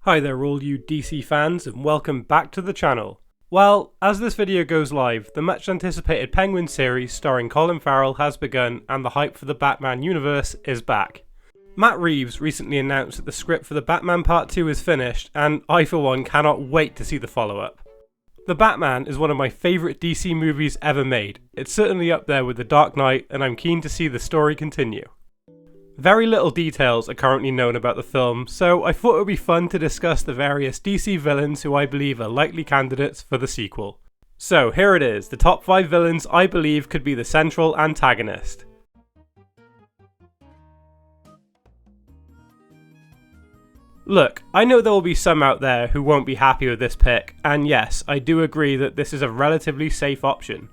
Hi there all you DC fans and welcome back to the channel. Well, as this video goes live, the much anticipated Penguin series starring Colin Farrell has begun and the hype for the Batman universe is back. Matt Reeves recently announced that the script for the Batman Part 2 is finished and I for one cannot wait to see the follow-up. The Batman is one of my favourite DC movies ever made. It's certainly up there with The Dark Knight and I'm keen to see the story continue. Very little details are currently known about the film, so I thought it would be fun to discuss the various DC villains who I believe are likely candidates for the sequel. So here it is, the top 5 villains I believe could be the central antagonist. Look, I know there will be some out there who won't be happy with this pick, and yes, I do agree that this is a relatively safe option.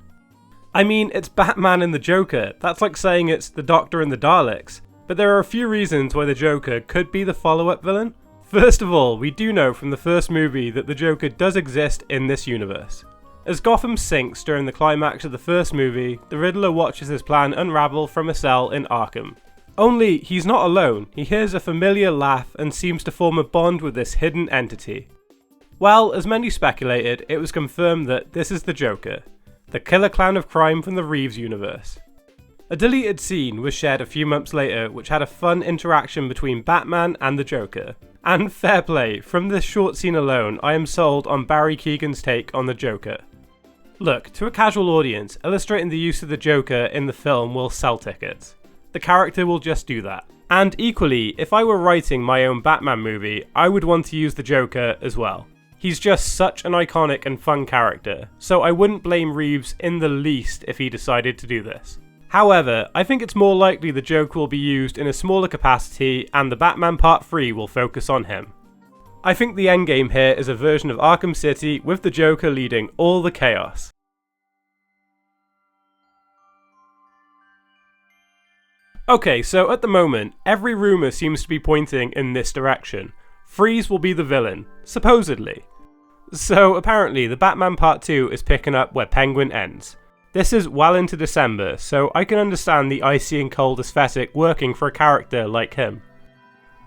I mean, it's Batman and the Joker, that's like saying it's the Doctor and the Daleks. But there are a few reasons why the Joker could be the follow-up villain. First of all, we do know from the first movie that the Joker does exist in this universe. As Gotham sinks during the climax of the first movie, the Riddler watches his plan unravel from a cell in Arkham. Only, he's not alone, he hears a familiar laugh and seems to form a bond with this hidden entity. Well, as many speculated, it was confirmed that this is the Joker, the killer clown of crime from the Reeves universe. A deleted scene was shared a few months later which had a fun interaction between Batman and the Joker. And fair play, from this short scene alone I am sold on Barry Keoghan's take on the Joker. Look, to a casual audience, illustrating the use of the Joker in the film will sell tickets. The character will just do that. And equally, if I were writing my own Batman movie, I would want to use the Joker as well. He's just such an iconic and fun character, so I wouldn't blame Reeves in the least if he decided to do this. However, I think it's more likely the Joker will be used in a smaller capacity and the Batman Part 3 will focus on him. I think the endgame here is a version of Arkham City with the Joker leading all the chaos. Okay, so at the moment, every rumour seems to be pointing in this direction. Freeze will be the villain, supposedly. So apparently the Batman Part 2 is picking up where Penguin ends. This is well into December, so I can understand the icy and cold aesthetic working for a character like him.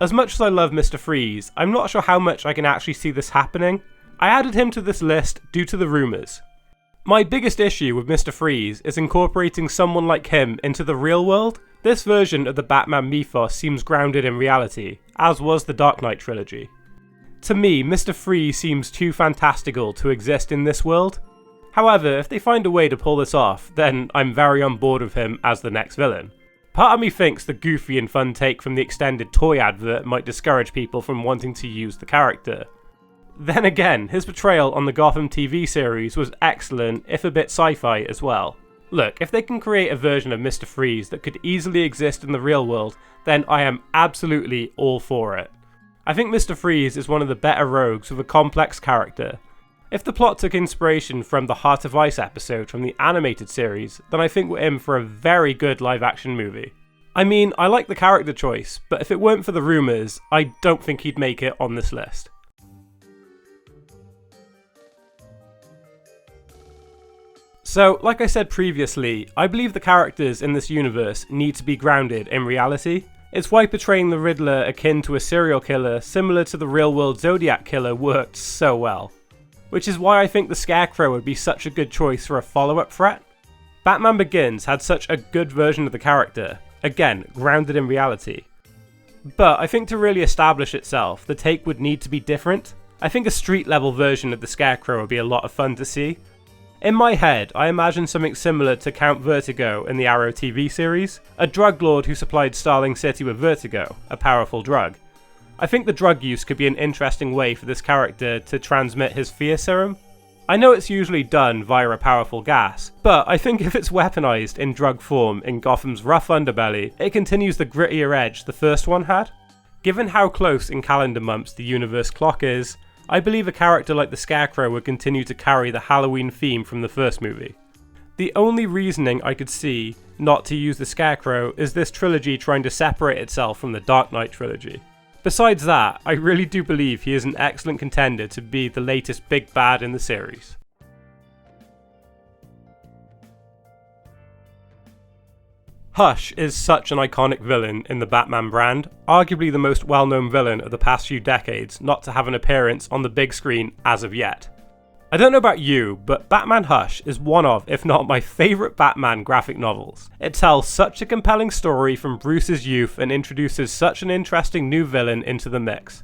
As much as I love Mr. Freeze, I'm not sure how much I can actually see this happening. I added him to this list due to the rumours. My biggest issue with Mr. Freeze is incorporating someone like him into the real world. This version of the Batman mythos seems grounded in reality, as was the Dark Knight trilogy. To me, Mr. Freeze seems too fantastical to exist in this world. However, if they find a way to pull this off, then I'm very on board with him as the next villain. Part of me thinks the goofy and fun take from the extended toy advert might discourage people from wanting to use the character. Then again, his portrayal on the Gotham TV series was excellent, if a bit sci-fi as well. Look, if they can create a version of Mr. Freeze that could easily exist in the real world, then I am absolutely all for it. I think Mr. Freeze is one of the better rogues with a complex character. If the plot took inspiration from the Heart of Ice episode from the animated series, then I think we're in for a very good live action movie. I mean, I like the character choice, but if it weren't for the rumours, I don't think he'd make it on this list. So, like I said previously, I believe the characters in this universe need to be grounded in reality. It's why portraying the Riddler akin to a serial killer similar to the real world Zodiac killer worked so well. Which is why I think the Scarecrow would be such a good choice for a follow-up threat. Batman Begins had such a good version of the character, again, grounded in reality. But I think to really establish itself, the take would need to be different. I think a street-level version of the Scarecrow would be a lot of fun to see. In my head, I imagine something similar to Count Vertigo in the Arrow TV series, a drug lord who supplied Starling City with vertigo, a powerful drug. I think the drug use could be an interesting way for this character to transmit his fear serum. I know it's usually done via a powerful gas, but I think if it's weaponized in drug form in Gotham's rough underbelly, it continues the grittier edge the first one had. Given how close in calendar months the universe clock is, I believe a character like the Scarecrow would continue to carry the Halloween theme from the first movie. The only reasoning I could see not to use the Scarecrow is this trilogy trying to separate itself from the Dark Knight trilogy. Besides that, I really do believe he is an excellent contender to be the latest big bad in the series. Hush is such an iconic villain in the Batman brand, arguably the most well-known villain of the past few decades not to have an appearance on the big screen as of yet. I don't know about you, but Batman Hush is one of, if not my favourite Batman graphic novels. It tells such a compelling story from Bruce's youth and introduces such an interesting new villain into the mix.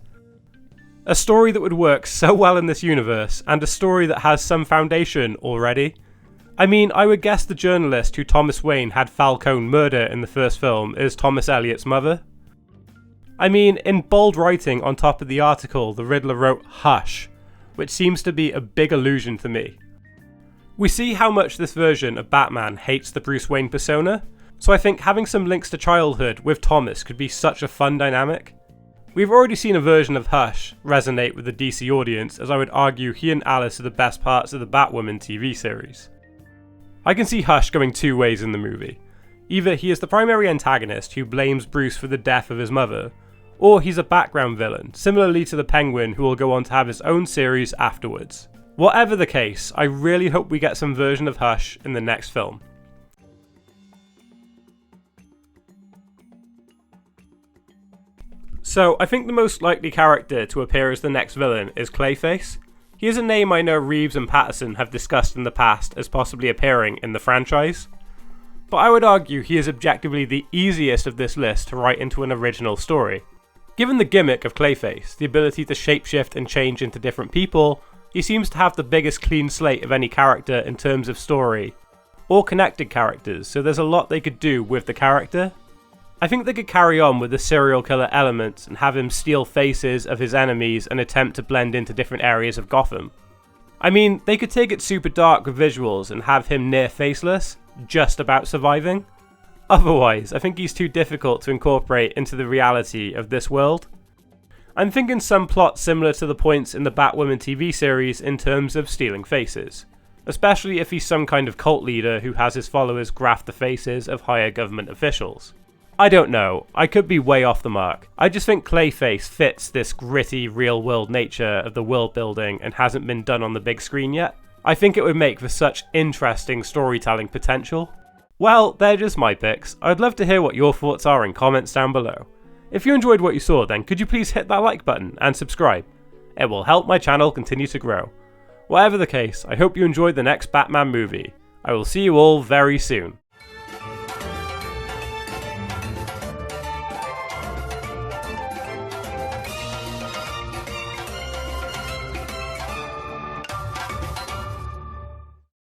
A story that would work so well in this universe, and a story that has some foundation already. I mean, I would guess the journalist who Thomas Wayne had Falcone murder in the first film is Thomas Elliot's mother. I mean, in bold writing on top of the article, the Riddler wrote Hush, which seems to be a big allusion to me. We see how much this version of Batman hates the Bruce Wayne persona, so I think having some links to childhood with Thomas could be such a fun dynamic. We've already seen a version of Hush resonate with the DC audience, as I would argue he and Alice are the best parts of the Batwoman TV series. I can see Hush going two ways in the movie. Either he is the primary antagonist who blames Bruce for the death of his mother, or he's a background villain, similarly to the Penguin who will go on to have his own series afterwards. Whatever the case, I really hope we get some version of Hush in the next film. So, I think the most likely character to appear as the next villain is Clayface. He is a name I know Reeves and Patterson have discussed in the past as possibly appearing in the franchise, but I would argue he is objectively the easiest of this list to write into an original story. Given the gimmick of Clayface, the ability to shapeshift and change into different people, he seems to have the biggest clean slate of any character in terms of story, or connected characters, so there's a lot they could do with the character. I think they could carry on with the serial killer elements and have him steal faces of his enemies and attempt to blend into different areas of Gotham. I mean, they could take it super dark with visuals and have him near faceless, just about surviving. Otherwise, I think he's too difficult to incorporate into the reality of this world. I'm thinking some plot similar to the points in the Batwoman TV series in terms of stealing faces, especially if he's some kind of cult leader who has his followers graft the faces of higher government officials. I don't know, I could be way off the mark. I just think Clayface fits this gritty real-world nature of the world building and hasn't been done on the big screen yet. I think it would make for such interesting storytelling potential. Well, they're just my picks. I'd love to hear what your thoughts are in comments down below. If you enjoyed what you saw, then could you please hit that like button and subscribe? It will help my channel continue to grow. Whatever the case, I hope you enjoyed the next Batman movie. I will see you all very soon.